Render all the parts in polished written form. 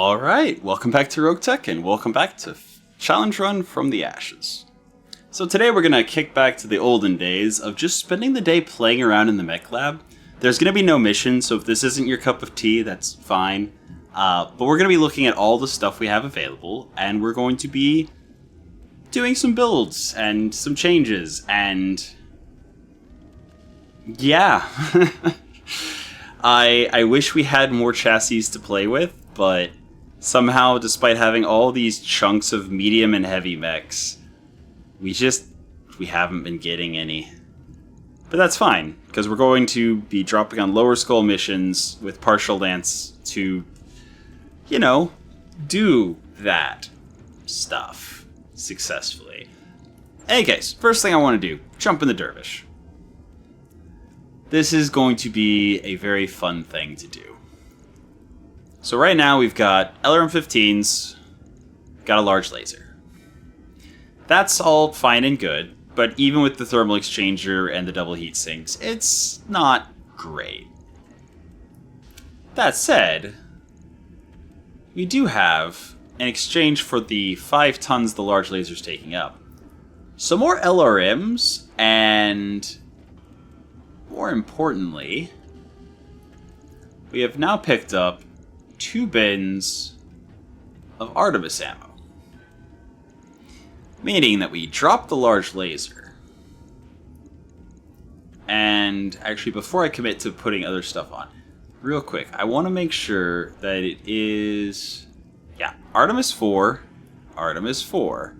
Alright, welcome back to Roguetech and welcome back to Challenge Run from the Ashes. So today we're going to kick back to the olden days of just spending the day playing around in the Mechlab. There's going to be no mission, so if this isn't your cup of tea, that's fine. But we're going to be looking at all the stuff we have available, and we're going to be doing some builds and some changes, and yeah. I wish we had more chassis to play with, but somehow, despite having all these chunks of medium and heavy mechs, we haven't been getting any. But that's fine, because we're going to be dropping on lower skull missions with partial lance to, you know, do that stuff successfully. In any case, first thing I want to do, jump in the dervish. This is going to be a very fun thing to do. So right now we've got LRM-15s, got a large laser. That's all fine and good, but even with the thermal exchanger and the double heat sinks, it's not great. That said, we do have, in exchange for the 5 tons the large laser's taking up, some more LRMs, and more importantly, we have now picked up 2 bins of Artemis ammo. Meaning that we drop the large laser. And actually, before I commit to putting other stuff on, real quick, I want to make sure that it is, yeah, Artemis 4, Artemis 4.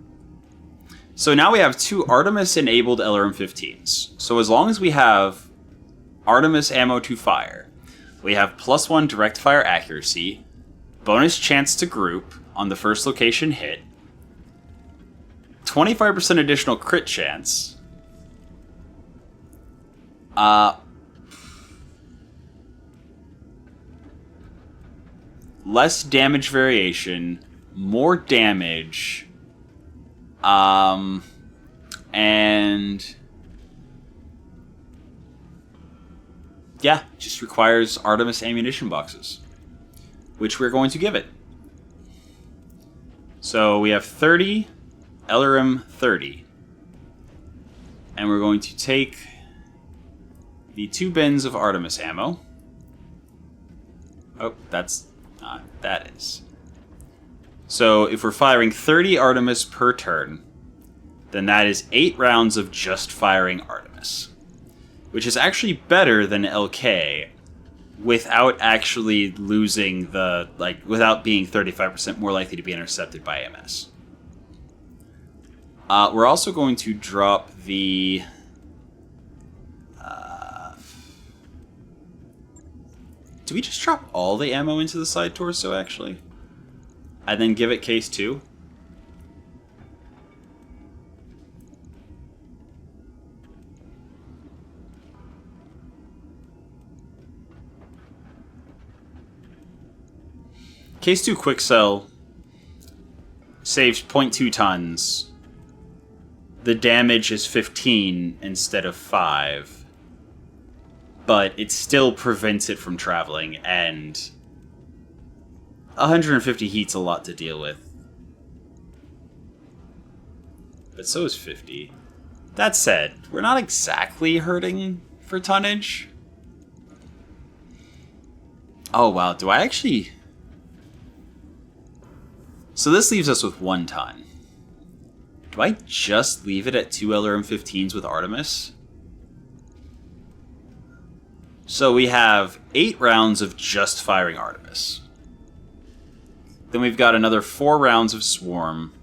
So now we have 2 Artemis-enabled LRM-15s. So as long as we have Artemis ammo to fire, we have +1 direct fire accuracy, bonus chance to group on the first location hit, 25% additional crit chance, less damage variation, more damage, and yeah, just requires Artemis ammunition boxes, which we're going to give it. So we have 30 LRM 30, and we're going to take the 2 bins of Artemis ammo. Oh, that's not, that is. So if we're firing 30 Artemis per turn, then that is 8 rounds of just firing Artemis, which is actually better than LK without actually losing the, without being 35% more likely to be intercepted by MS. We're also going to drop the do we just drop all the ammo into the side torso, actually? And then give it case 2? Case 2 quick sell saves 0.2 tons. The damage is 15 instead of 5. But it still prevents it from traveling, and 150 heat's a lot to deal with. But so is 50. That said, we're not exactly hurting for tonnage. Oh wow, do I actually... So this leaves us with 1 ton. Do I just leave it at 2 LRM-15s with Artemis? So we have 8 rounds of just firing Artemis. Then we've got another 4 rounds of Swarm,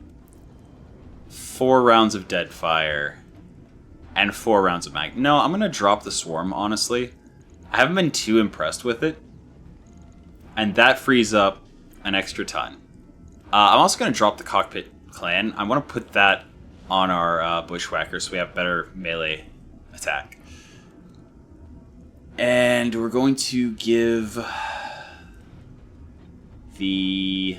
4 rounds of Deadfire, and 4 rounds of Mag. No, I'm going to drop the Swarm, honestly. I haven't been too impressed with it. And that frees up an extra ton. I'm also going to drop the Cockpit Clan. I want to put that on our Bushwhacker so we have better melee attack. And we're going to give the...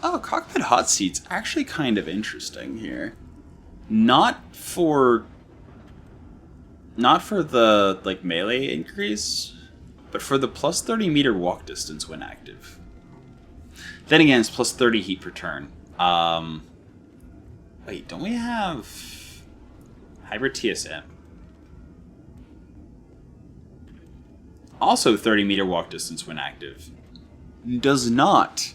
Oh, Cockpit Hot Seat's actually kind of interesting here. Not for the, melee increase, but for the plus 30 meter walk distance when active. Then again, it's plus 30 heat per turn. Wait, don't we have hybrid TSM? Also 30 meter walk distance when active. Does not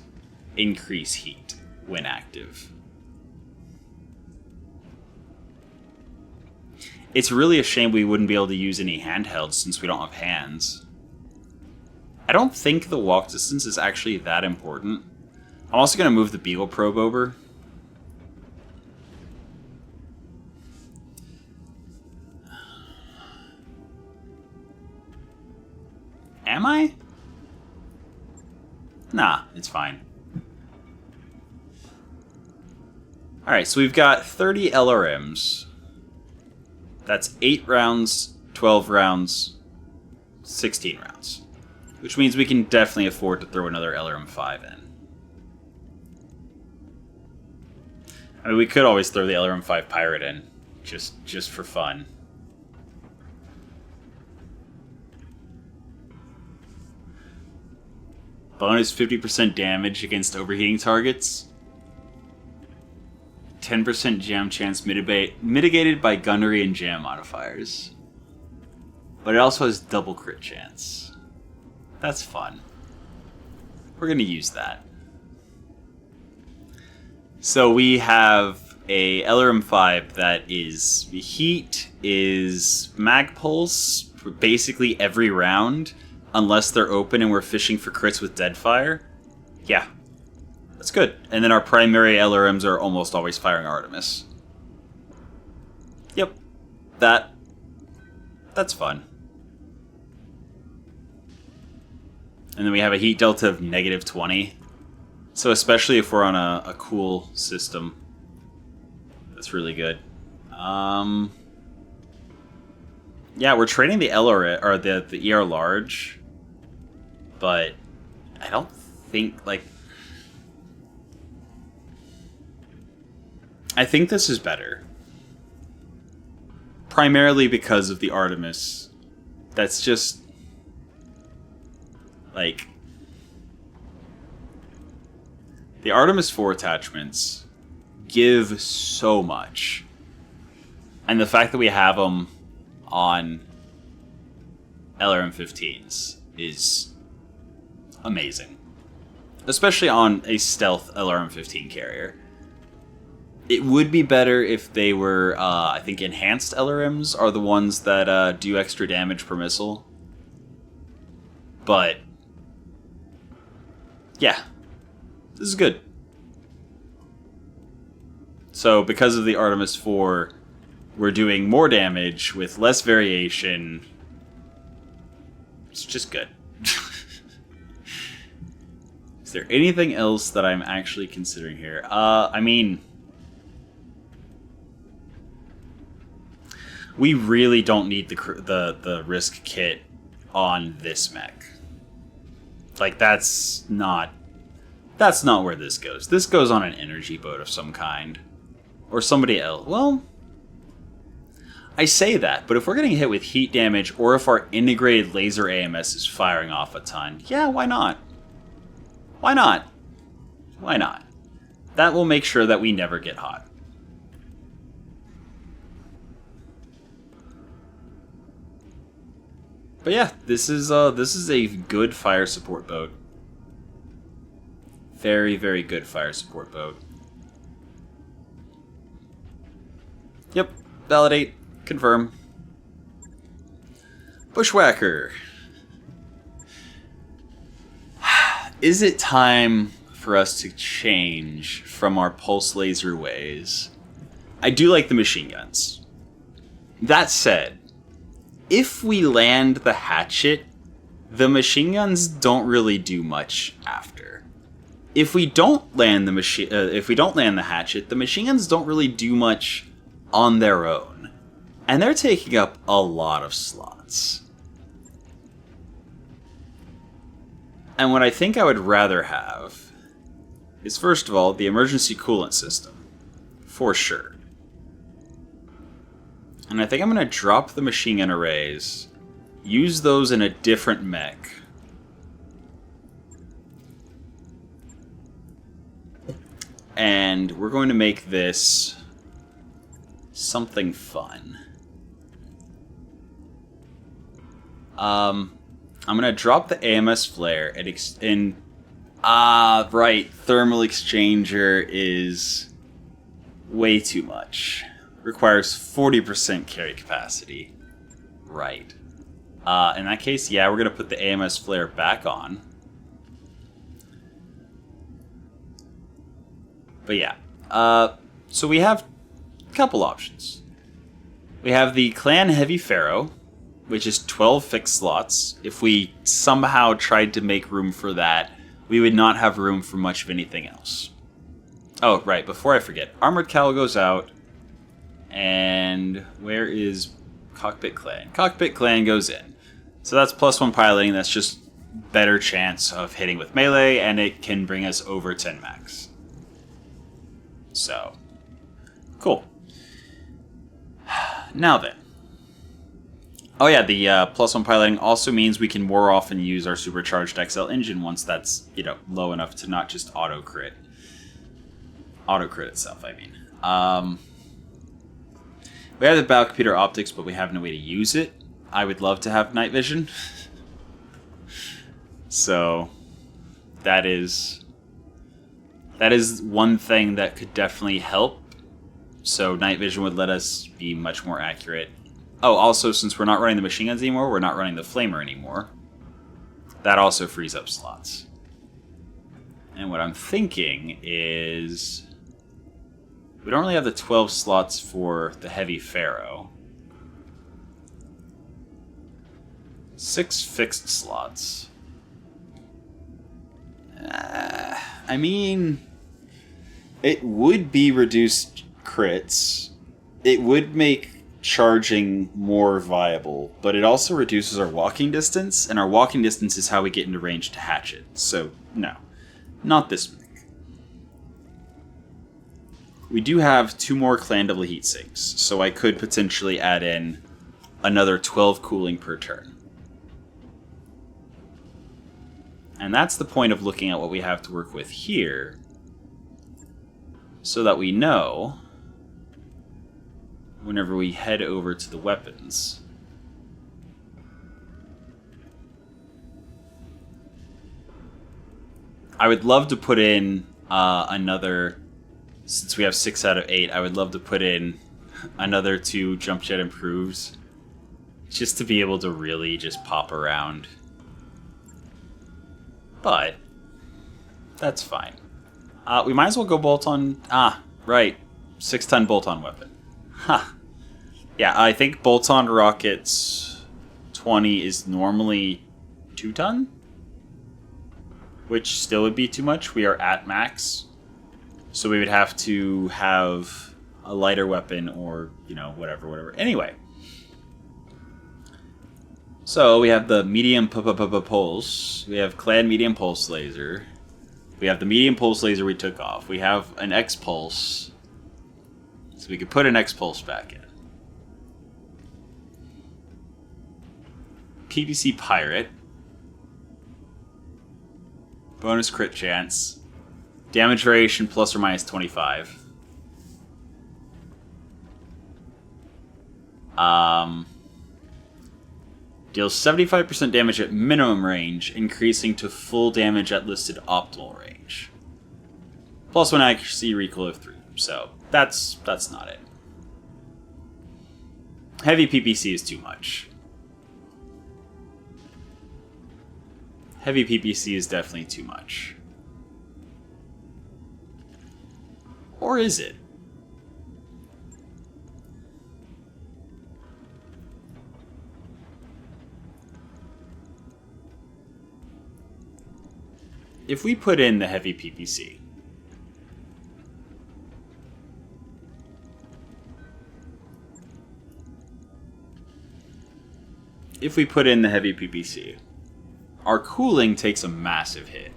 increase heat when active. It's really a shame we wouldn't be able to use any handhelds since we don't have hands. I don't think the walk distance is actually that important. I'm also going to move the Beagle Probe over. Am I? Nah, it's fine. Alright, so we've got 30 LRMs. That's 8 rounds, 12 rounds, 16 rounds. Which means we can definitely afford to throw another LRM-5 in. I mean, we could always throw the LRM-5 Pirate in, just for fun. Bonus 50% damage against overheating targets. 10% jam chance mitigated by gunnery and jam modifiers. But it also has double crit chance. That's fun. We're going to use that. So we have a LRM-5 that is heat, is mag pulse for basically every round, unless they're open and we're fishing for crits with Deadfire. Yeah, that's good. And then our primary LRMs are almost always firing Artemis. Yep, that's fun. And then we have a heat delta of -20. So especially if we're on a cool system, that's really good. Yeah, we're trading the LR or the ER large, but I don't think I think this is better. Primarily because of the Artemis. That's just the Artemis 4 attachments give so much. And the fact that we have them on LRM-15s is amazing. Especially on a stealth LRM-15 carrier. It would be better if they were, I think enhanced LRMs are the ones that do extra damage per missile. But yeah, this is good. So because of the Artemis 4, we're doing more damage with less variation. It's just good. Is there anything else that I'm actually considering here? I mean, we really don't need the risk kit on this mech. That's not where this goes. This goes on an energy boat of some kind. Or somebody else. Well, I say that, but if we're getting hit with heat damage, or if our integrated laser AMS is firing off a ton, yeah, why not? Why not? Why not? That will make sure that we never get hot. But yeah, this is a good fire support boat. Very, very good fire support boat. Yep, validate, confirm. Bushwhacker. Is it time for us to change from our pulse laser ways? I do like the machine guns. That said, if we land the hatchet, the machine guns don't really do much after. If we don't land the hatchet, the machine guns don't really do much on their own, and they're taking up a lot of slots. And what I think I would rather have is, first of all, the emergency coolant system, for sure. And I think I'm going to drop the machine gun arrays use those in a different mech. And we're going to make this something fun. I'm going to drop the AMS flare and right, thermal exchanger is way too much. Requires 40% carry capacity. Right. In that case, yeah, we're going to put the AMS flare back on. But yeah, so we have a couple options. We have the Clan Heavy Pharaoh, which is 12 fixed slots. If we somehow tried to make room for that, we would not have room for much of anything else. Oh, right, before I forget, Armored Cowl goes out, and where is Cockpit Clan? Cockpit Clan goes in. So that's +1 piloting, that's just better chance of hitting with melee, and it can bring us over 10 max. So, cool. Now then. Oh yeah, the +1 piloting also means we can more often use our supercharged XL engine once that's, low enough to not just auto-crit. Auto-crit itself, I mean. We have the battle computer optics, but we have no way to use it. I would love to have night vision. So, that is one thing that could definitely help. So night vision would let us be much more accurate. Oh, also, since we're not running the machine guns anymore, we're not running the flamer anymore. That also frees up slots. And what I'm thinking is we don't really have the 12 slots for the Heavy Pharaoh. 6 fixed slots. I mean, it would be reduced crits. It would make charging more viable, but it also reduces our walking distance, and our walking distance is how we get into range to hatch it. So, no. Not this mech. We do have 2 more clan double heat sinks, so I could potentially add in another 12 cooling per turn. And that's the point of looking at what we have to work with here, so that we know whenever we head over to the weapons. I would love to put in another, since we have 6 out of 8, I would love to put in another 2 jump jet improves, just to be able to really just pop around. But that's fine. We might as well go bolt-on. Right. 6-ton bolt-on weapon. Huh. Yeah, I think bolt-on rockets 20 is normally 2-ton? Which still would be too much. We are at max. So we would have to have a lighter weapon or, whatever. Anyway. So we have the medium pulse. We have clan medium pulse laser. We have the medium pulse laser we took off. We have an X pulse. So we could put an X pulse back in. PVC pirate. Bonus crit chance. Damage variation plus or minus 25. Deals 75% damage at minimum range, increasing to full damage at listed optimal range. +1 accuracy, recoil of 3. So, that's not it. Heavy PPC is too much. Heavy PPC is definitely too much. Or is it? If we put in the heavy PPC, our cooling takes a massive hit.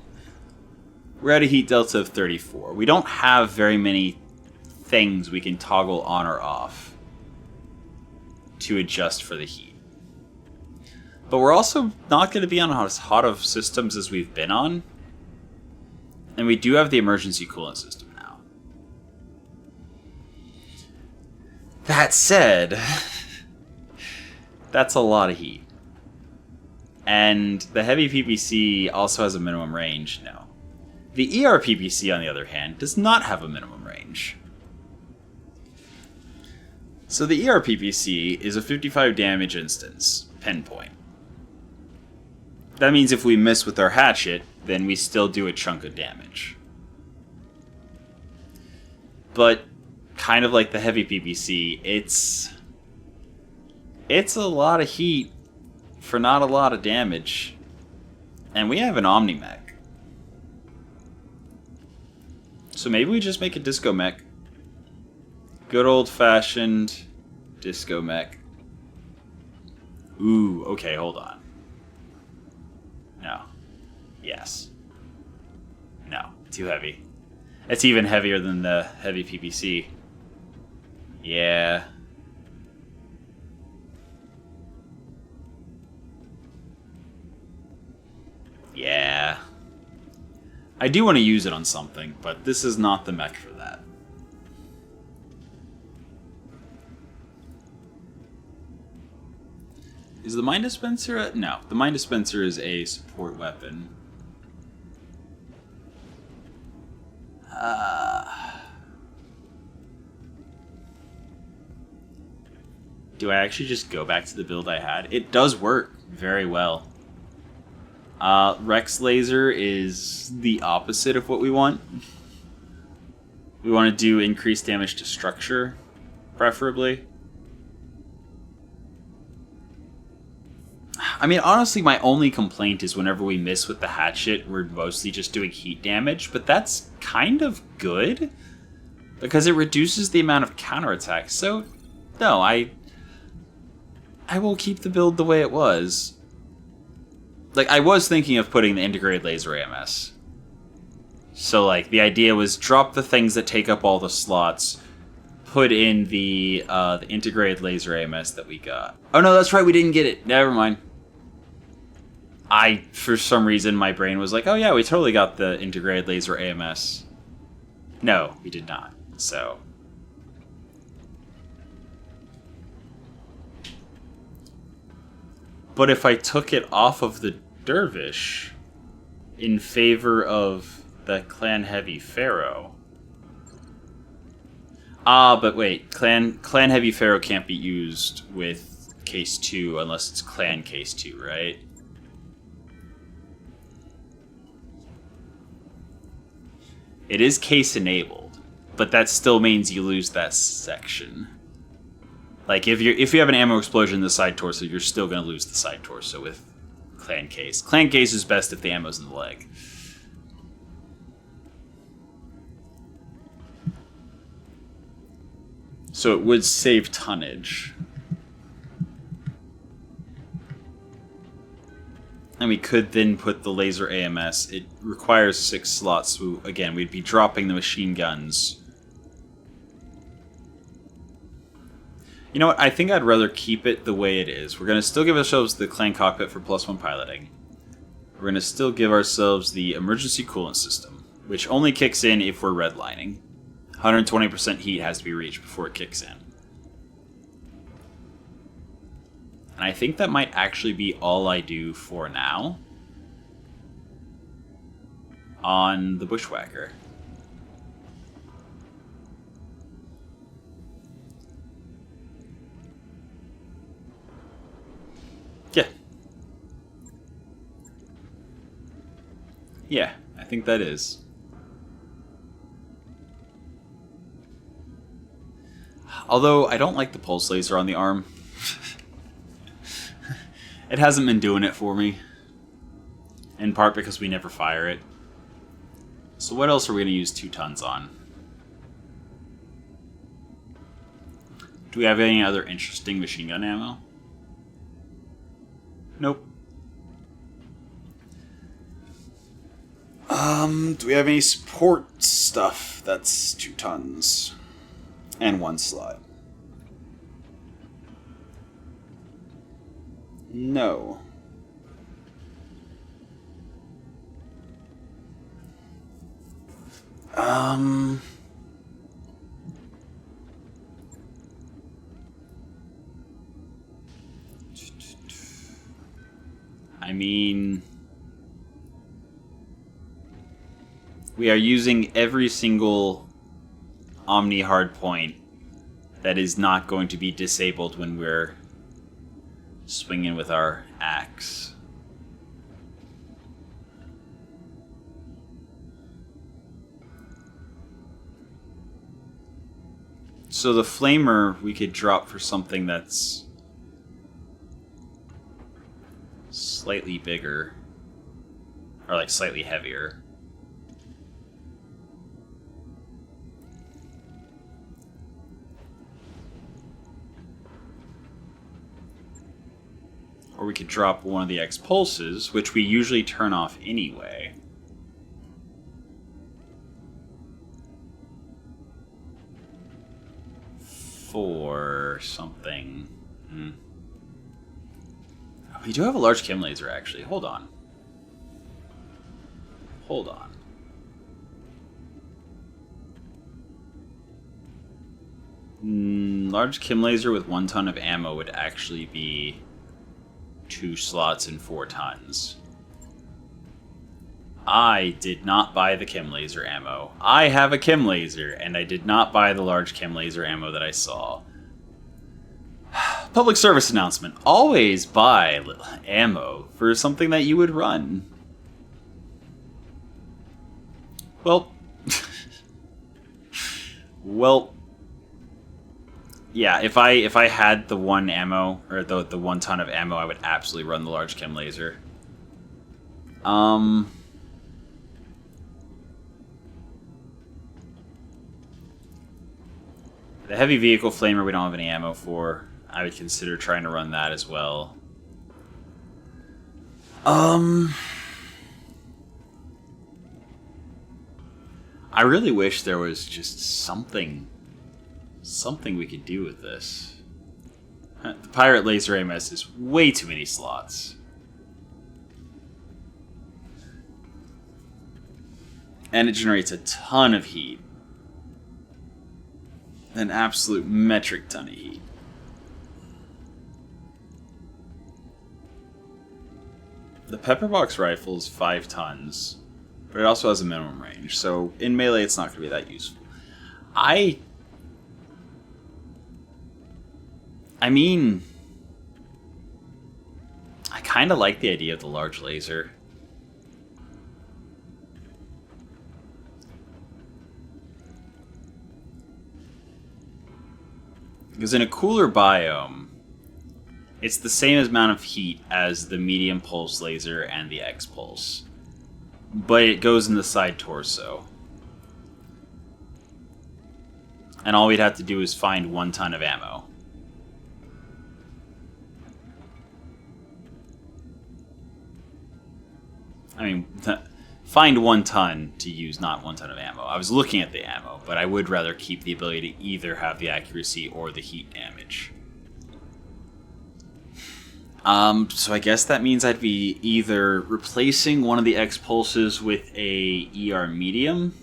We're at a heat delta of 34. We don't have very many things we can toggle on or off to adjust for the heat. But we're also not going to be on as hot of systems as we've been on. And we do have the emergency coolant system now. That said, that's a lot of heat. And the heavy PPC also has a minimum range. No. The ER PPC, on the other hand, does not have a minimum range. So the ER PPC is a 55 damage instance, pinpoint. That means if we miss with our hatchet, then we still do a chunk of damage. But, kind of like the heavy PPC, it's a lot of heat for not a lot of damage. And we have an Omni Mech. So maybe we just make a Disco Mech. Good old-fashioned Disco Mech. Ooh, okay, hold on. No. Yes. No, too heavy. It's even heavier than the heavy PPC. Yeah. Yeah. I do want to use it on something, but this is not the mech for that. Is the Mine Dispenser no, the Mine Dispenser is a support weapon. Do I actually just go back to the build I had? It does work very well. Rex Laser is the opposite of what we want. We want to do increased damage to structure, preferably. I mean, honestly, my only complaint is whenever we miss with the hatchet, we're mostly just doing heat damage, but that's kind of good, because it reduces the amount of counterattacks. So, no, I will keep the build the way it was. Like, I was thinking of putting the integrated laser AMS. So, like, the idea was drop the things that take up all the slots, put in the integrated laser AMS that we got. Oh, no, that's right, we didn't get it. Never mind. For some reason, my brain was like, oh yeah, we totally got the integrated laser AMS. No, we did not. So. But if I took it off of the Dervish in favor of the Clan Heavy Pharaoh. But wait, Clan Heavy Pharaoh can't be used with Case 2 unless it's Clan Case 2, right? It is case enabled, but that still means you lose that section. Like if you have an ammo explosion in the side torso, you're still going to lose the side torso with Clan Case. Clan Case is best if the ammo's in the leg. So it would save tonnage. And we could then put the laser AMS. It requires 6 slots, so again, we'd be dropping the machine guns. You know what, I think I'd rather keep it the way it is. We're going to still give ourselves the Clan Cockpit for +1 piloting. We're going to still give ourselves the emergency coolant system, which only kicks in if we're redlining. 120% heat has to be reached before it kicks in. And I think that might actually be all I do for now on the Bushwhacker. Yeah. Yeah, I think that is. Although, I don't like the pulse laser on the arm. It hasn't been doing it for me. In part because we never fire it. So what else are we going to use 2 tons on? Do we have any other interesting machine gun ammo? Nope. Do we have any support stuff that's 2 tons? And 1 slot. No. I mean, we are using every single Omni hardpoint that is not going to be disabled when we're swinging with our axe. So the flamer we could drop for something that's slightly bigger, or like slightly heavier. Or we could drop one of the X pulses, which we usually turn off anyway. For something. We do have a large chem laser, actually. Hold on. Hold on. Large chem laser with 1 ton of ammo would actually be 2 slots and 4 tons. I did not buy the chem laser ammo. I have a chem laser, and I did not buy the large chem laser ammo that I saw. Public service announcement. Always buy ammo for something that you would run. Well... well... yeah, if I had the 1 ammo, or the 1 ton of ammo, I would absolutely run the large chem laser. The heavy vehicle flamer we don't have any ammo for. I would consider trying to run that as well. I really wish there was just something we could do with this. The pirate laser AMS is way too many slots. And it generates a ton of heat. An absolute metric ton of heat. The pepperbox rifle is 5 tons, but it also has a minimum range, so in melee it's not going to be that useful. I mean, I kind of like the idea of the large laser. Because in a cooler biome, it's the same amount of heat as the medium pulse laser and the X pulse, but it goes in the side torso. And all we'd have to do is find 1 ton of ammo. I mean, find 1 ton to use, not 1 ton of ammo. I was looking at the ammo, but I would rather keep the ability to either have the accuracy or the heat damage. So I guess that means I'd be either replacing one of the X pulses with a ER medium,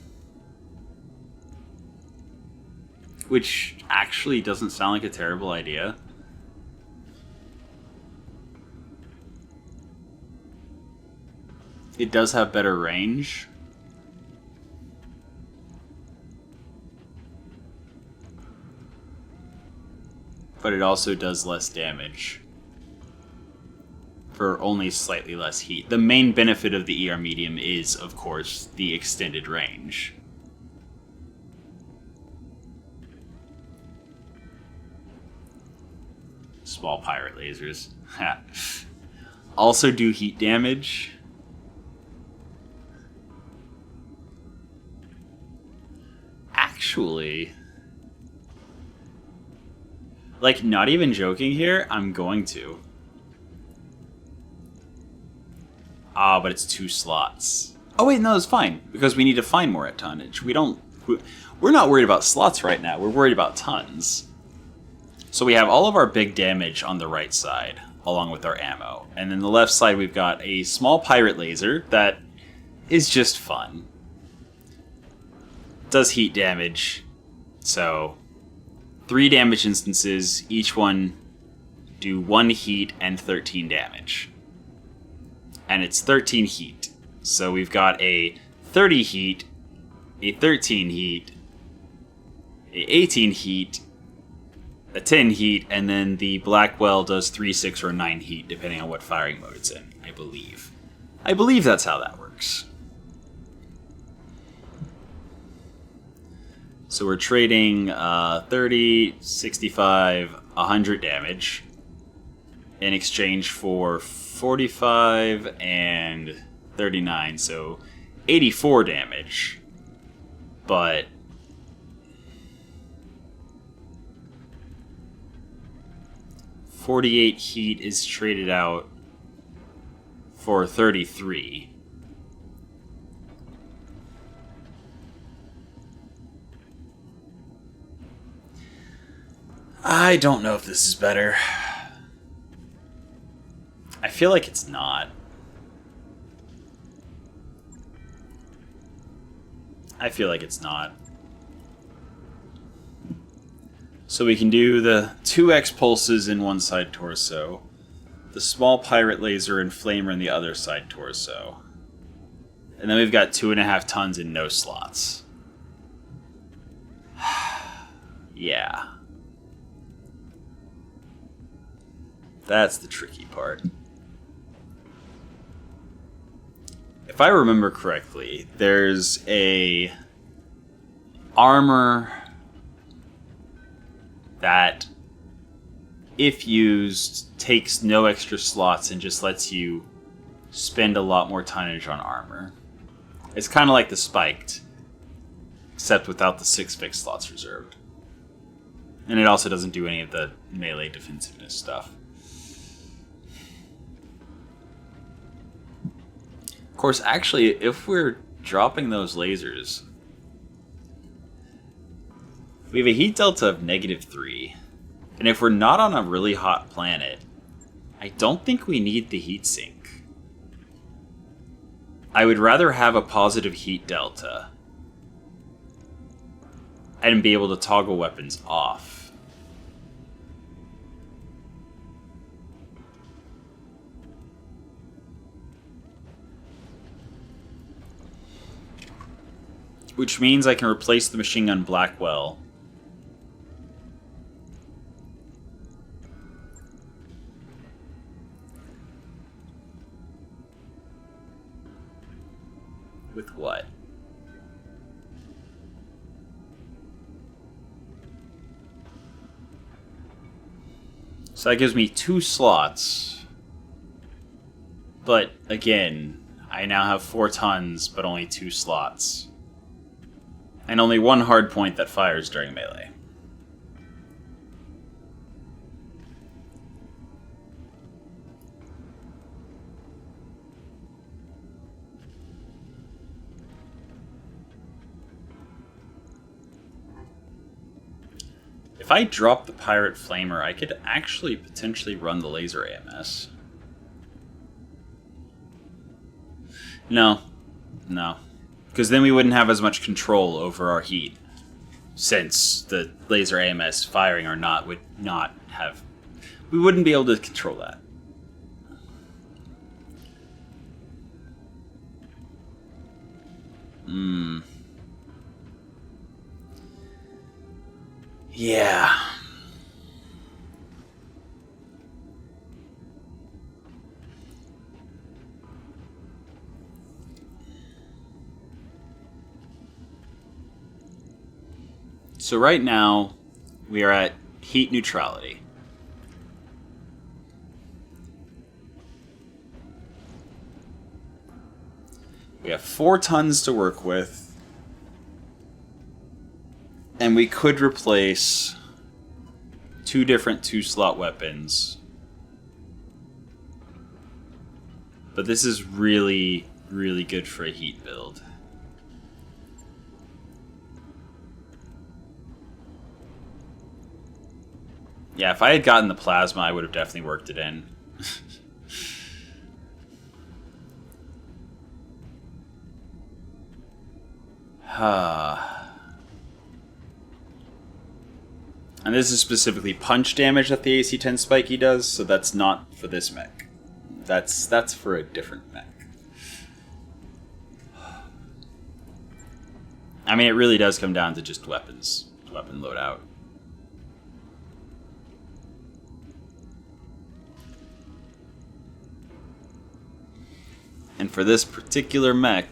which actually doesn't sound like a terrible idea. It does have better range. But it also does less damage. For only slightly less heat. The main benefit of the ER medium is, of course, the extended range. Small pirate lasers. Also do heat damage. Actually, like, not even joking here, I'm going to. Ah, but it's 2 slots. Oh wait, no, it's fine, because we need to find more at tonnage. We're not worried about slots right now, we're worried about tons. So we have all of our big damage on the right side, along with our ammo. And then the left side we've got a small pirate laser that is just fun. does heat damage. So 3 damage instances, each one do 1 heat and 13 damage. And it's 13 heat. So we've got a 30 heat, a 13 heat, a 18 heat, a 10 heat, and then the Blackwell does 3, 6, or 9 heat, depending on what firing mode it's in, I believe. I believe that's how that works. So we're trading 30, 65, 100 damage in exchange for 45 and 39, so 84 damage. But .48 heat is traded out for 33. I don't know if this is better. I feel like it's not. I feel like it's not. So we can do the 2x pulses in one side torso, the small pirate laser and flamer in the other side torso. And then we've got 2.5 tons in no slots. Yeah. That's the tricky part. If I remember correctly, there's a armor that, if used, takes no extra slots and just lets you spend a lot more tonnage on armor. It's kind of like the spiked, except without the 6 fixed slots reserved. And it also doesn't do any of the melee defensiveness stuff. Of course, actually, if we're dropping those lasers, we have a heat delta of -3. And if we're not on a really hot planet, I don't think we need the heat sink. I would rather have a positive heat delta and be able to toggle weapons off. Which means I can replace the machine gun Blackwell with what? So that gives me 2 slots. But again, I now have 4 tons, but only 2 slots. And only 1 hard point that fires during melee. If I drop the Pirate Flamer, I could actually potentially run the Laser AMS. No. Because then we wouldn't have as much control over our heat. Since the Laser AMS firing or not would not have... We wouldn't be able to control that. Yeah. So right now, we are at heat neutrality. We have 4 tons to work with. And we could replace 2 different 2-slot weapons. But this is really, really good for a heat build. Yeah, if I had gotten the plasma, I would have definitely worked it in. And this is specifically punch damage that the AC-10 spiky does, so that's not for this mech. That's for a different mech. I mean, it really does come down to just weapons. Weapon loadout. And for this particular mech,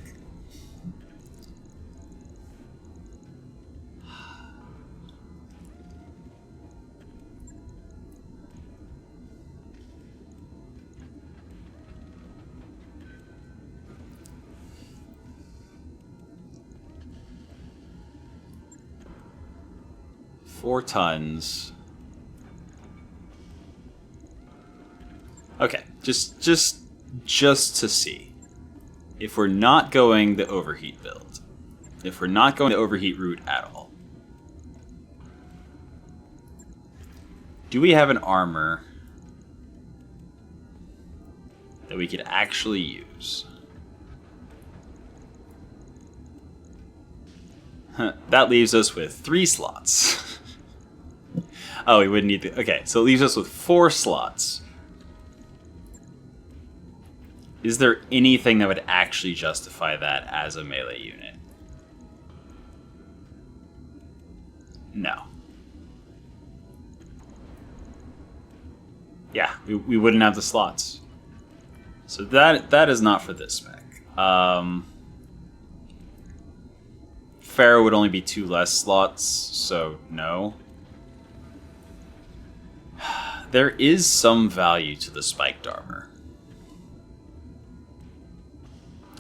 four tons. Okay, just to see. If we're not going the overheat build, if we're not going the overheat route at all, do we have an armor that we could actually use? That leaves us with 3 slots. Oh, we wouldn't need the... Okay, so it leaves us with 4 slots. Is there anything that would actually justify that as a melee unit? No. Yeah, we wouldn't have the slots. So that is not for this spec. Pharaoh would only be 2 less slots, so no. There is some value to the spiked armor.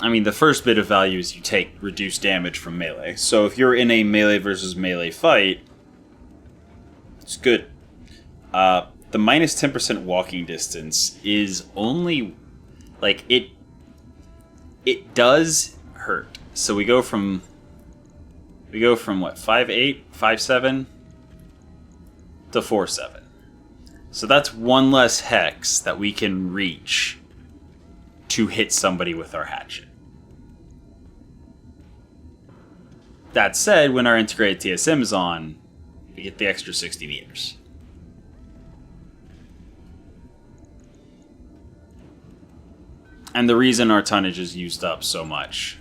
I mean, the first bit of value is you take reduced damage from melee. So if you're in a melee versus melee fight, it's good. The minus 10% walking distance is only... Like, it does hurt. So we go from what, 5'8", 5'7", to 4'7". So that's 1 less hex that we can reach to hit somebody with our hatchet. That said, when our integrated TSM is on, we get the extra 60 meters. And the reason our tonnage is used up so much,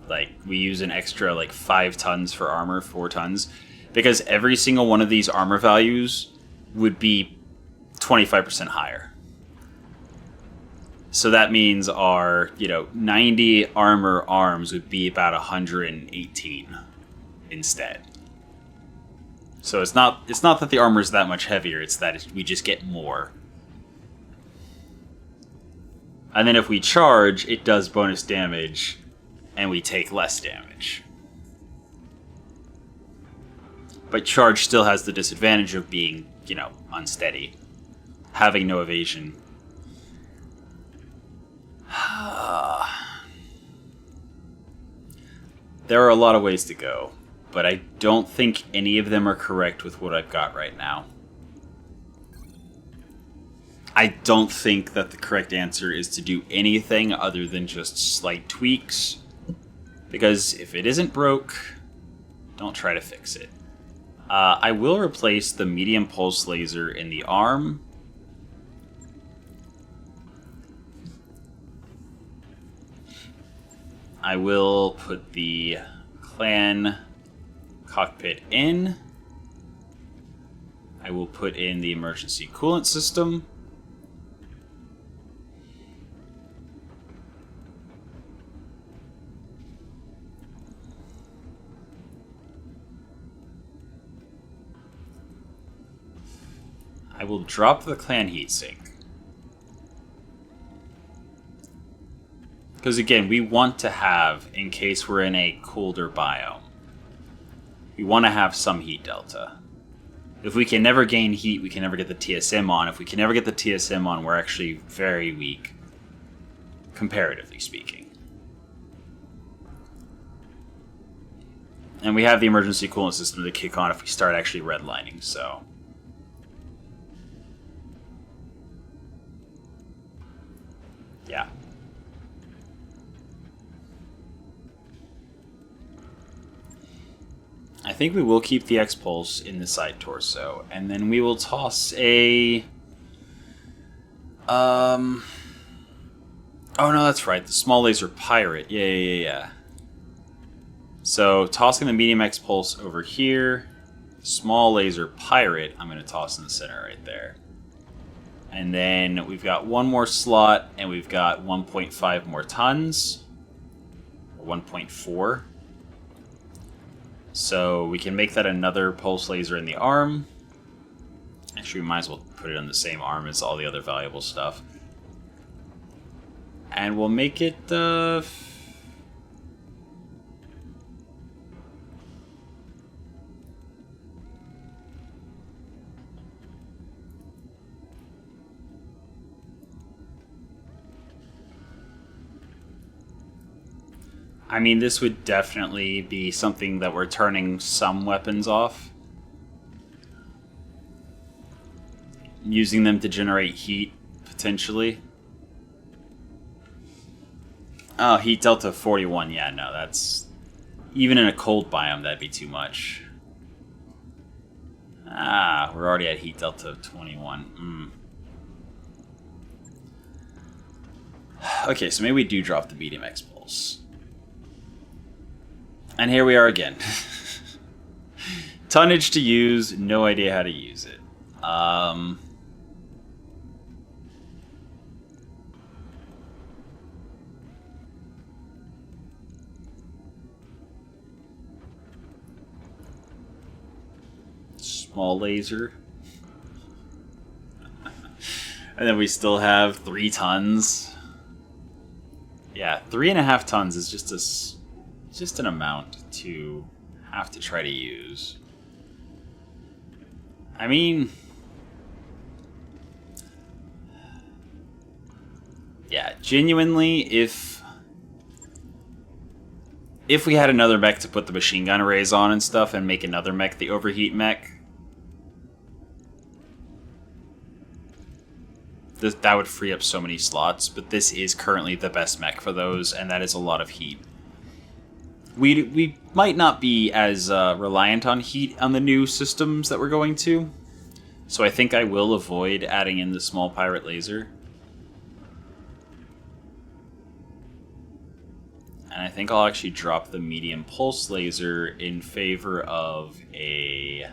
like we use an extra like 5 tons for armor, 4 tons, because every single one of these armor values would be 25% higher. So that means our, 90 armor arms would be about 118 instead. So it's not that the armor is that much heavier, it's that we just get more. And then if we charge, it does bonus damage, and we take less damage. But charge still has the disadvantage of being, unsteady. Having no evasion. There are a lot of ways to go, but I don't think any of them are correct with what I've got right now. I don't think that the correct answer is to do anything other than just slight tweaks, because if it isn't broke, don't try to fix it. I will replace the medium pulse laser in the arm. I will put the clan cockpit in. I will put in the emergency coolant system. I will drop the clan heatsink. Because again, we want to have, in case we're in a colder biome, we want to have some heat delta. If we can never gain heat, we can never get the TSM on. If we can never get the TSM on, we're actually very weak, comparatively speaking. And we have the emergency coolant system to kick on if we start actually redlining, so... yeah. I think we will keep the X-Pulse in the side torso, and then we will toss a... Oh no, that's right, the small laser pirate. Yeah. So, tossing the medium X-Pulse over here, small laser pirate, I'm going to toss in the center right there. And then we've got one more slot, and we've got 1.5 more tons. 1.4. So we can make that another pulse laser in the arm. Actually, we might as well put it on the same arm as all the other valuable stuff. And we'll make it I mean, this would definitely be something that we're turning some weapons off. Using them to generate heat, potentially. Oh, heat delta 41. Yeah, no, that's... Even in a cold biome, that'd be too much. Ah, we're already at heat delta 21. Okay, so maybe we do drop the medium X-Pulse. And here we are again. Tonnage to use, no idea how to use it. Small laser. And then we still have 3 tons. Yeah, 3.5 tons is just an amount to have to try to use. I mean, yeah, genuinely, if we had another mech to put the machine gun arrays on and stuff and make another mech the overheat mech, that would free up so many slots, but this is currently the best mech for those, and that is a lot of heat. We might not be as reliant on heat on the new systems that we're going to, so I think I will avoid adding in the small pirate laser. And I think I'll actually drop the medium pulse laser in favor of a...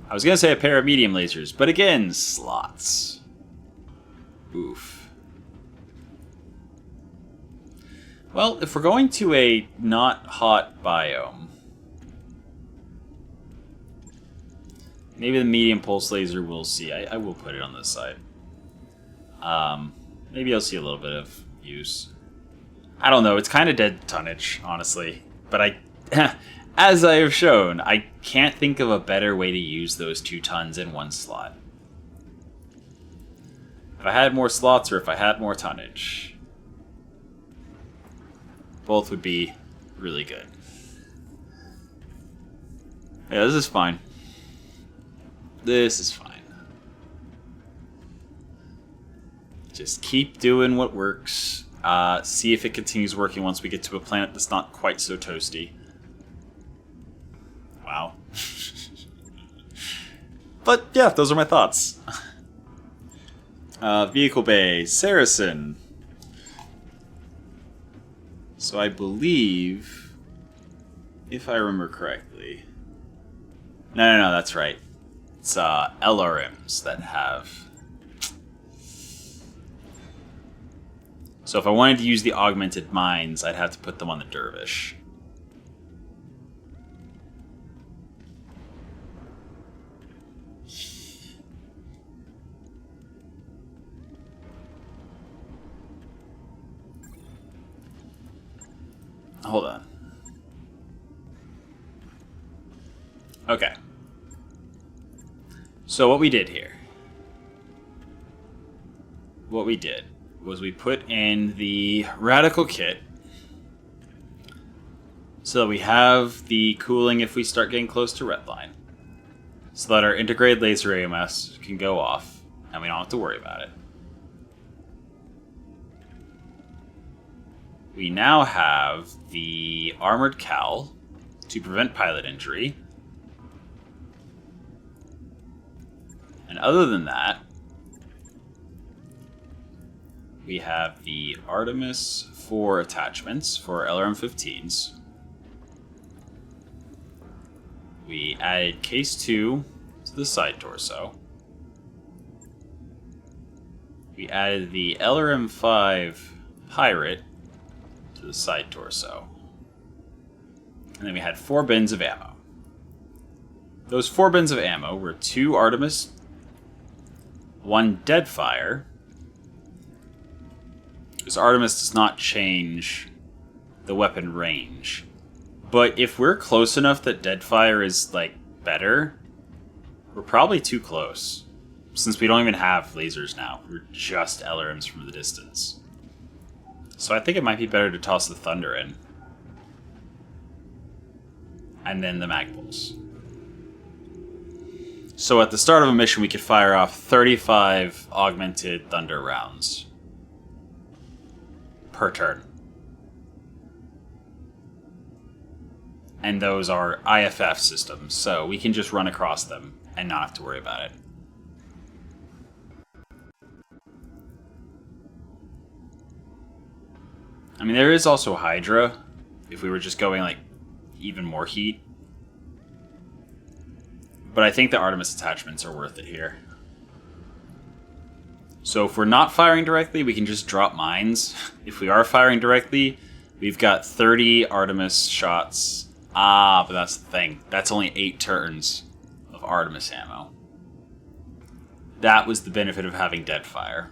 I was going to say a pair of medium lasers, but again, slots. Oof. Well, if we're going to a not hot biome, maybe the medium pulse laser we'll see. I will put it on this side. Maybe I'll see a little bit of use. I don't know. It's kind of dead tonnage, honestly. But as I have shown, I can't think of a better way to use those 2 tons in one slot. If I had more slots or if I had more tonnage, both would be really good. Yeah, this is fine. This is fine. Just keep doing what works. See if it continues working once we get to a planet that's not quite so toasty. Wow. But yeah, those are my thoughts. Vehicle bay, Saracen. So I believe, if I remember correctly... No, that's right. It's LRMs that have... So if I wanted to use the augmented mines, I'd have to put them on the Dervish. Hold on. Okay. So what we did here. What we did was we put in the radical kit so that we have the cooling if we start getting close to redline, so that our integrated laser AMS can go off and we don't have to worry about it. we now have the armored cowl to prevent pilot injury. And other than that, we have the Artemis 4 attachments for LRM-15s. We added case 2 to the side torso. We added the LRM-5 Pirate to the side torso. And then we had 4 bins of ammo. Those 4 bins of ammo were 2 Artemis, 1 Deadfire. Because Artemis does not change the weapon range. But if we're close enough that Deadfire is, like, better, we're probably too close. Since we don't even have lasers now. We're just LRMs from the distance. So I think it might be better to toss the Thunder in. And then the Magpulse. So at the start of a mission, we could fire off 35 augmented Thunder rounds per turn. And those are IFF systems, so we can just run across them and not have to worry about it. I mean, there is also Hydra, if we were just going, like, even more heat. But I think the Artemis attachments are worth it here. So if we're not firing directly, we can just drop mines. If we are firing directly, we've got 30 Artemis shots. Ah, but that's the thing. That's only 8 turns of Artemis ammo. That was the benefit of having Deadfire.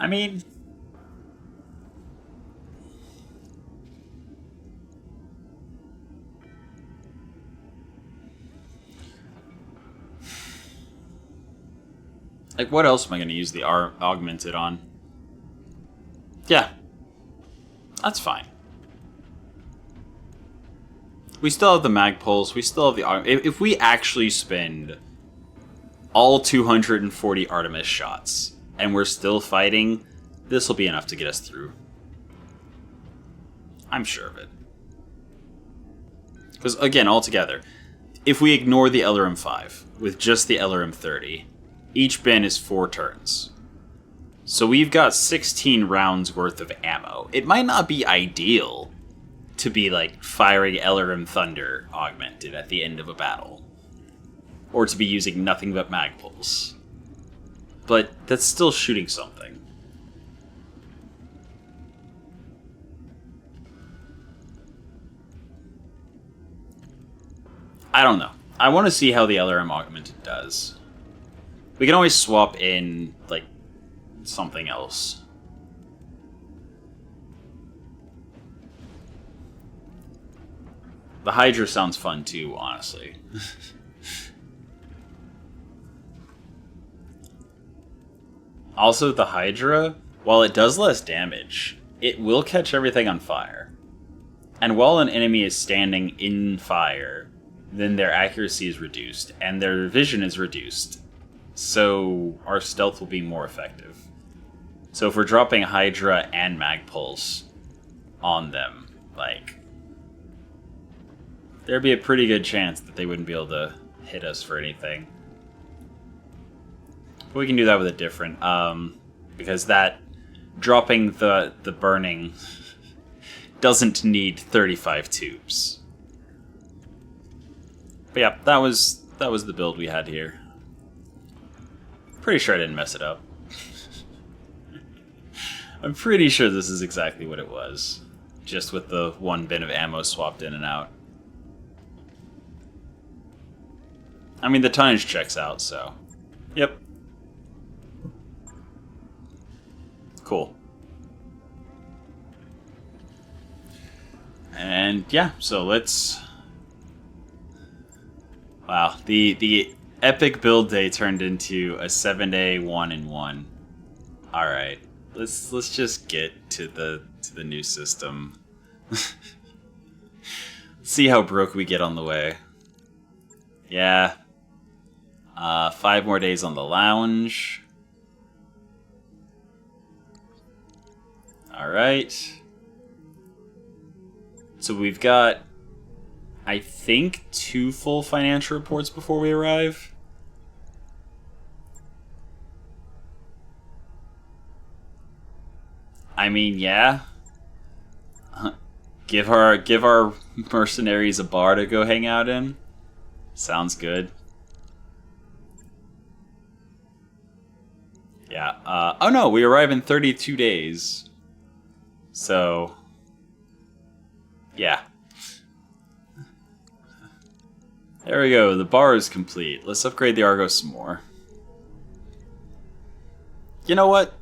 I mean, like, what else am I going to use the augmented on? Yeah, that's fine. We still have the Magpulse. We still have the... If we actually spend all 240 Artemis shots and we're still fighting, this will be enough to get us through. I'm sure of it. Because, again, altogether, if we ignore the LRM-5 with just the LRM-30, each bin is 4 turns. So we've got 16 rounds worth of ammo. It might not be ideal to be, like, firing LRM Thunder augmented at the end of a battle. Or to be using nothing but Magpulse. But that's still shooting something. I don't know. I want to see how the LRM augmented does. We can always swap in, like, something else. The Hydra sounds fun too, honestly. Also, the Hydra, while it does less damage, it will catch everything on fire. And while an enemy is standing in fire, then their accuracy is reduced, and their vision is reduced. So our stealth will be more effective. So if we're dropping Hydra and Magpulse on them, like, there'd be a pretty good chance that they wouldn't be able to hit us for anything. But we can do that with a different, because that dropping the burning doesn't need 35 tubes. But yeah, that was the build we had here. Pretty sure I didn't mess it up. I'm pretty sure this is exactly what it was. Just with the 1 bin of ammo swapped in and out. I mean, the tonnage checks out, so... Yep. Cool. And yeah, so let's... Wow, the epic build day turned into a 7-day 1-in-1. Alright, let's just get to the new system. See how broke we get on the way. Yeah. 5 more days on the lounge. Alright. So we've got, I think, 2 full financial reports before we arrive. I mean, yeah. Give our mercenaries a bar to go hang out in. Sounds good. Yeah. Oh no, we arrive in 32 days. So, yeah. There we go. The bar is complete. Let's upgrade the Argo some more. You know what?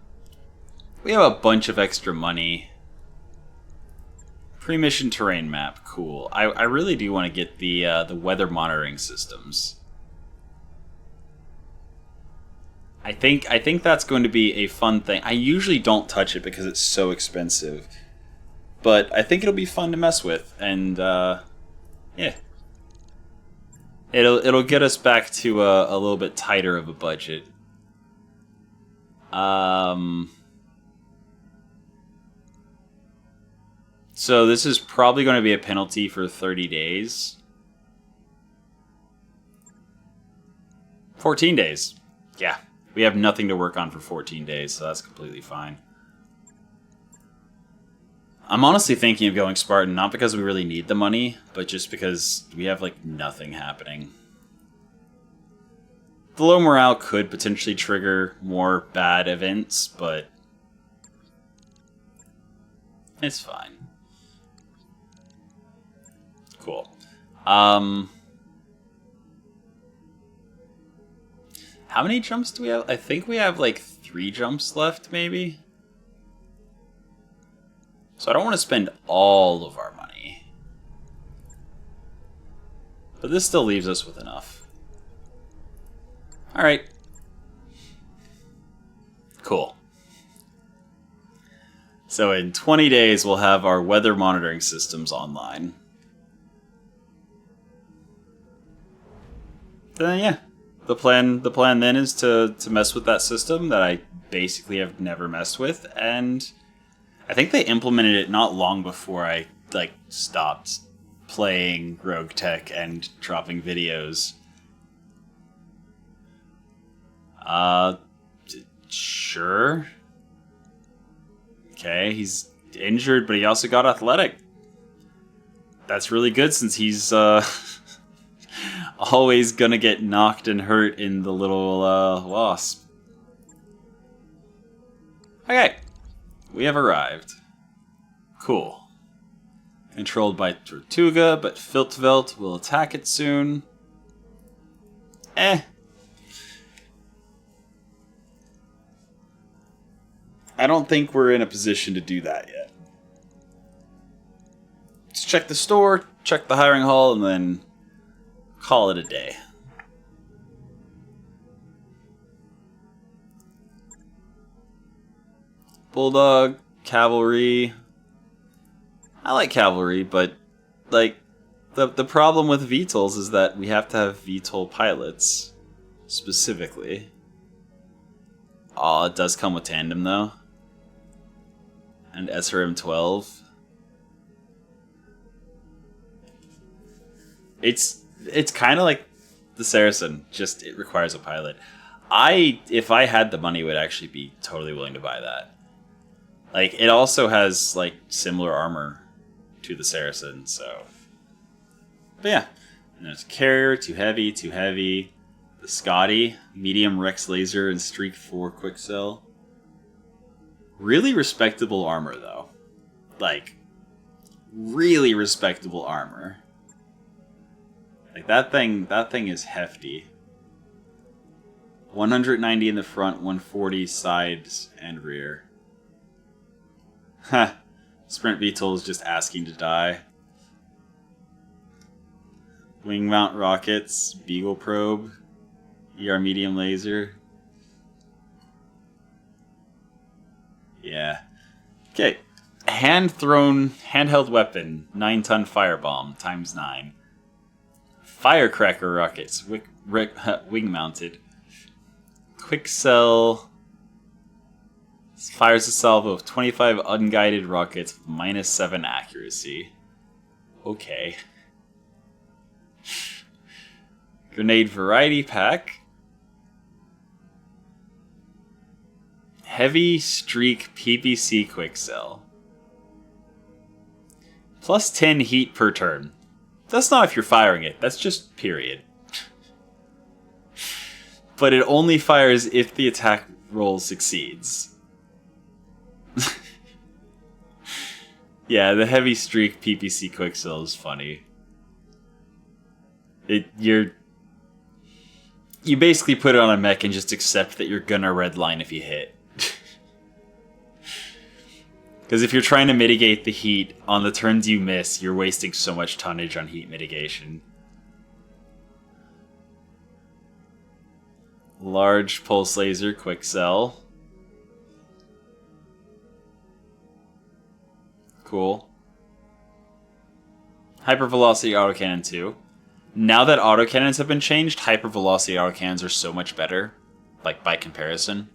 We have a bunch of extra money. Pre-mission terrain map, cool. I really do want to get the weather monitoring systems. I think that's going to be a fun thing. I usually don't touch it because it's so expensive, but I think it'll be fun to mess with, and yeah, it'll get us back to a little bit tighter of a budget. So this is probably going to be a penalty for 30 days. 14 days. Yeah, we have nothing to work on for 14 days, so that's completely fine. I'm honestly thinking of going Spartan, not because we really need the money, but just because we have, like, nothing happening. The low morale could potentially trigger more bad events, but it's fine. Cool. How many jumps do we have? I think we have like 3 jumps left, maybe? So I don't want to spend all of our money. But this still leaves us with enough. Alright. Cool. So in 20 days, we'll have our weather monitoring systems online. Then yeah, the plan then is to mess with that system that I basically have never messed with, and I think they implemented it not long before I like stopped playing Roguetech and dropping videos. Sure. Okay, he's injured, but he also got athletic. That's really good since he's always gonna get knocked and hurt in the little wasp. Okay, we have arrived. Cool. Controlled by Tortuga, but Filtvelt will attack it soon. I don't think we're in a position to do that yet. Let's check the store, check the hiring hall, and then call it a day. Bulldog, cavalry. I like cavalry, but like the problem with VTOLs is that we have to have VTOL pilots specifically. Oh, it does come with tandem though. And SR M12. It's kind of like the Saracen, just it requires a pilot. If I had the money, would actually be totally willing to buy that. Like, it also has, like, similar armor to the Saracen, so. But yeah. And there's Carrier, too heavy. The Scotty, medium Rex laser and Streak 4 quick cell. Really respectable armor, though. Like, really respectable armor. Like, that thing is hefty. 190 in the front, 140 sides and rear. Ha! Sprint VTOL is just asking to die. Wing mount rockets, Beagle probe, ER medium laser. Yeah. Okay. Handheld weapon, 9-ton firebomb, ×9. Firecracker rockets, wing mounted. Quick cell. Fires a salvo of 25 unguided rockets with -7 accuracy. Okay. Grenade variety pack. Heavy streak PPC quick sell. Plus 10 heat per turn. That's not if you're firing it, that's just period. But it only fires if the attack roll succeeds. Yeah, the heavy streak PPC quick sell is funny. You basically put it on a mech and just accept that you're gonna redline if you hit. Because if you're trying to mitigate the heat on the turns you miss, you're wasting so much tonnage on heat mitigation. Large pulse laser quick sell. Cool. Hypervelocity autocannon 2. Now that autocannons have been changed, hypervelocity autocannons are so much better, like by comparison.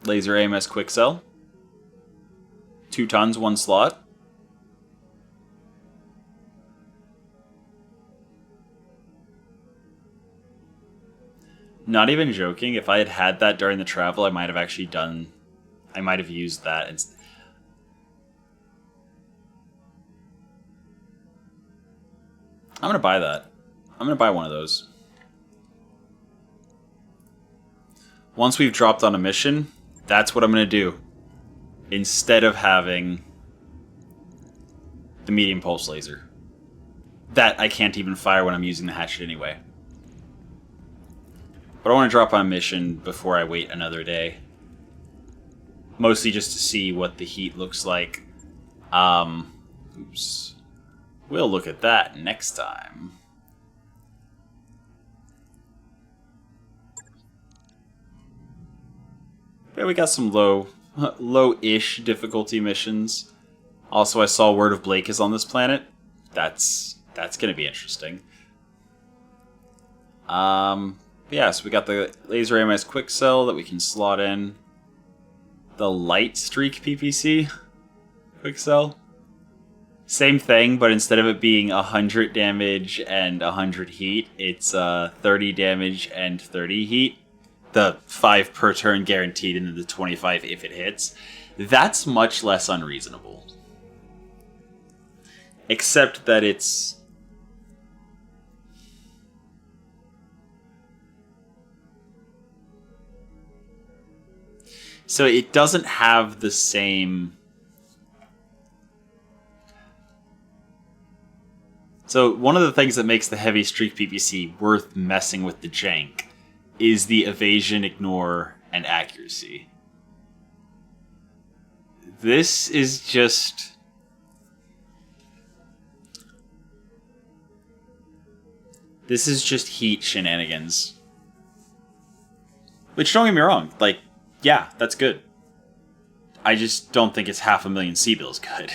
Laser AMS quick sell. 2 tons, 1 slot. Not even joking, if I had had that during the travel, I might have actually done... I might have used that. I'm gonna buy that. I'm gonna buy one of those. Once we've dropped on a mission, that's what I'm gonna do. Instead of having the medium pulse laser. That I can't even fire when I'm using the hatchet anyway. But I want to drop on a mission before I wait another day. Mostly just to see what the heat looks like. Oops. We'll look at that next time. Yeah, we got some low-ish difficulty missions. Also, I saw Word of Blake is on this planet. That's going to be interesting. Yeah, so we got the laser AMS quick sell that we can slot in. The light streak PPC quick sell. Same thing, but instead of it being 100 damage and 100 heat, it's 30 damage and 30 heat. The 5 per turn guaranteed and then the 25 if it hits. That's much less unreasonable. Except that it's... So it doesn't have the same... So one of the things that makes the heavy streak PPC worth messing with the jank is the evasion, ignore, and accuracy. This is just... This is just heat shenanigans. Which, don't get me wrong, like, yeah, that's good. I just don't think it's 500,000 C-bills good.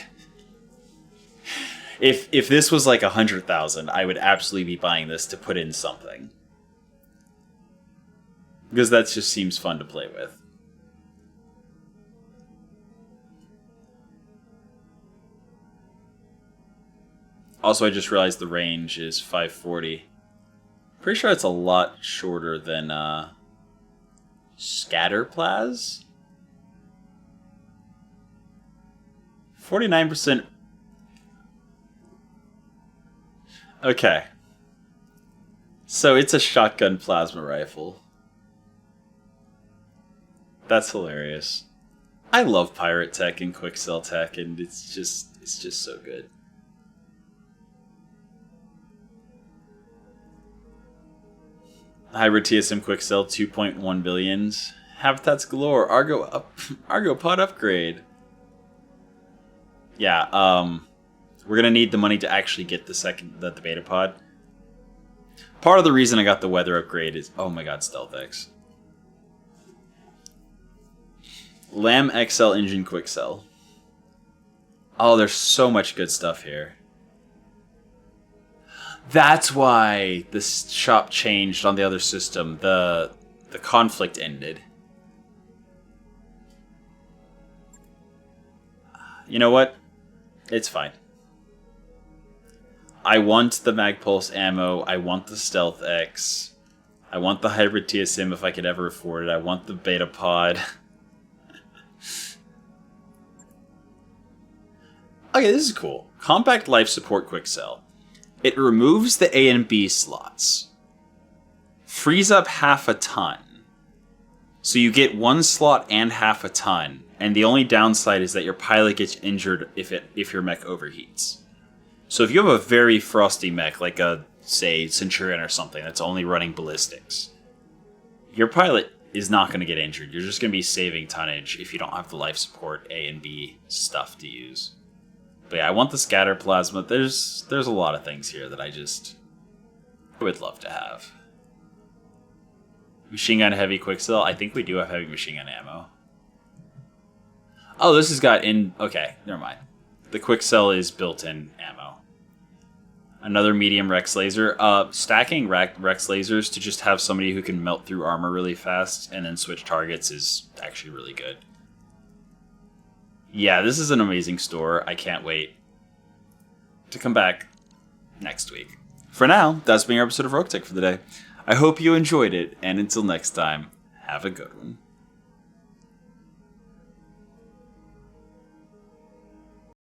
If this was like 100,000, I would absolutely be buying this to put in something. Because that just seems fun to play with. Also, I just realized the range is 540. Pretty sure it's a lot shorter than Scatterplaz? 49%. Okay. So it's a shotgun plasma rifle. That's hilarious. I love pirate tech and quick sell tech, and it's just so good. Hybrid TSM quick sell 2.1 billions. Habitats galore. Argo pod upgrade. Yeah, we're gonna need the money to actually get the beta pod. Part of the reason I got the weather upgrade is, oh my god, Stealth X. Lam XL engine quick sell. Oh, there's so much good stuff here. That's why this shop changed on the other system. The conflict ended. You know what? It's fine. I want the Magpulse ammo. I want the Stealth X. I want the Hybrid TSM if I could ever afford it. I want the Beta Pod. Okay, this is cool. Compact Life Support Quick Sell. It removes the A and B slots. Frees up half a ton. So you get 1 slot and half a ton. And the only downside is that your pilot gets injured if your mech overheats. So if you have a very frosty mech, like a, say, Centurion or something that's only running ballistics, your pilot is not going to get injured. You're just going to be saving tonnage if you don't have the life support A and B stuff to use. But yeah, I want the scatter plasma. There's a lot of things here that I would love to have. Machine gun heavy quicksell. I think we do have heavy machine gun ammo. Oh, this has got in... Okay, never mind. The quicksell is built-in ammo. Another medium Rex laser. Stacking Rex lasers to just have somebody who can melt through armor really fast and then switch targets is actually really good. Yeah, this is an amazing store. I can't wait to come back next week. For now, that's been our episode of Roguetech for the day. I hope you enjoyed it, and until next time, have a good one.